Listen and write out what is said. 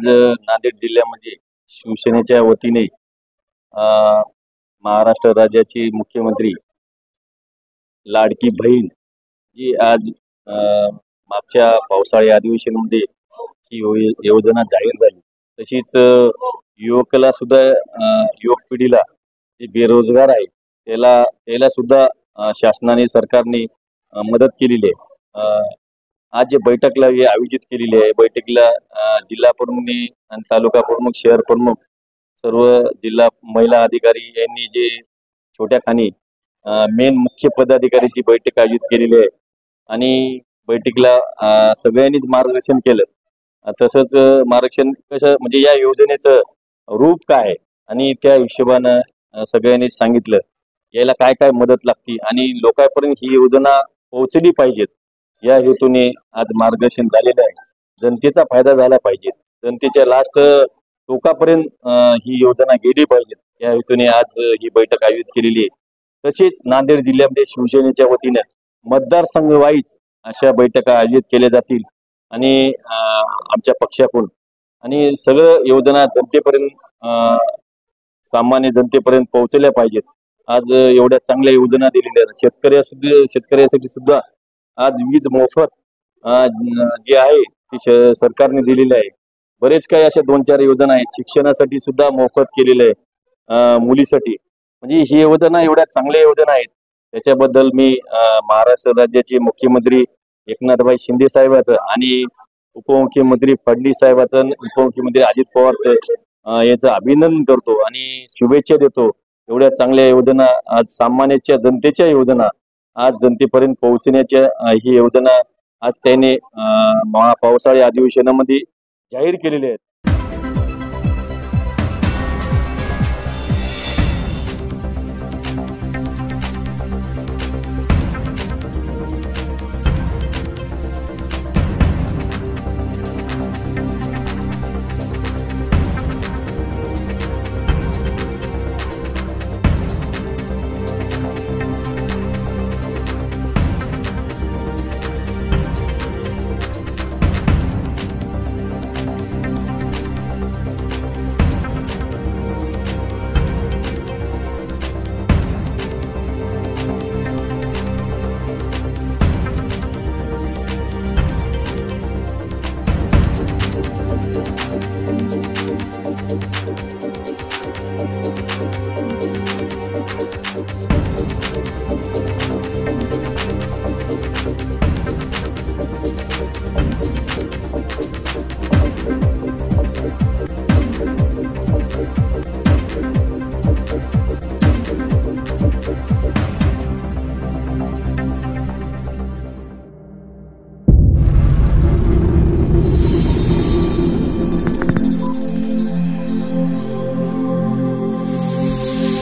नांदेड जिल्ह्यामध्ये शिवसेनेच्या वतीने महाराष्ट्र राज्याचे मुख्यमंत्री लाडकी बहीण जी आज मागच्या पावसाळी अधिवेशनामध्ये ही योजना जाहीर झाली। तशीच युवकाला सुद्धा युवक पिढीला जे बेरोजगार आहे त्याला सुद्धा शासनाने सरकारने मदत केलेली आहे। आज जे बैठकला आयोजित केलेली आहे, बैठकीला जिल्हा प्रमुख आणि तालुका प्रमुख, शहर प्रमुख, सर्व जिल्हा महिला अधिकारी यांनी जे छोट्या खाणी मेन मुख्य पदाधिकारीची बैठक आयोजित केलेली आहे आणि बैठकीला सगळ्यांनीच मार्गदर्शन केलं। तसंच मार्गदर्शन कसं म्हणजे या योजनेचं रूप काय आहे आणि त्या हिशोबानं सगळ्यांनी सांगितलं याला काय काय मदत लागते आणि लोकांपर्यंत ही योजना पोहोचली पाहिजेत या हेतूने आज मार्गदर्शन झालेलं आहे। जनतेचा फायदा झाला पाहिजे, जनतेच्या लास्ट टोकापर्यंत ही योजना गेली पाहिजे या हेतूने आज ही बैठक आयोजित केलेली आहे। तसेच नांदेड जिल्ह्यामध्ये शिवसेनेच्या वतीने मतदारसंघ वाईज अशा बैठका आयोजित केल्या जातील आणि आमच्या पक्षाकडून आणि सगळं योजना जनतेपर्यंत सामान्य जनतेपर्यंत पोहोचल्या पाहिजेत। आज एवढ्या चांगल्या योजना दिलेल्या आहेत। शेतकऱ्यासाठी सुद्धा आज वीज मोफत जी आहे ती सरकारने दिलेली आहे। बरेच काही अशा 2-4 योजना आहेत। शिक्षणासाठी सुद्धा मोफत केलेले आहे मुलीसाठी। म्हणजे ही योजना एवढ्या चांगल्या योजना आहेत त्याच्याबद्दल मी महाराष्ट्र राज्याचे मुख्यमंत्री एकनाथभाई शिंदे साहेबांचं आणि उपमुख्यमंत्री फडणवीस साहेबांचं, उपमुख्यमंत्री अजित पवारचं याचं अभिनंदन करतो आणि शुभेच्छा देतो। एवढ्या चांगल्या योजना आज सामान्यच्या जनतेच्या योजना आज जनतेपर्यंत पोहोचण्याच्या ही योजना आज त्याने पावसाळी अधिवेशनामध्ये जाहीर केलेली आहेत।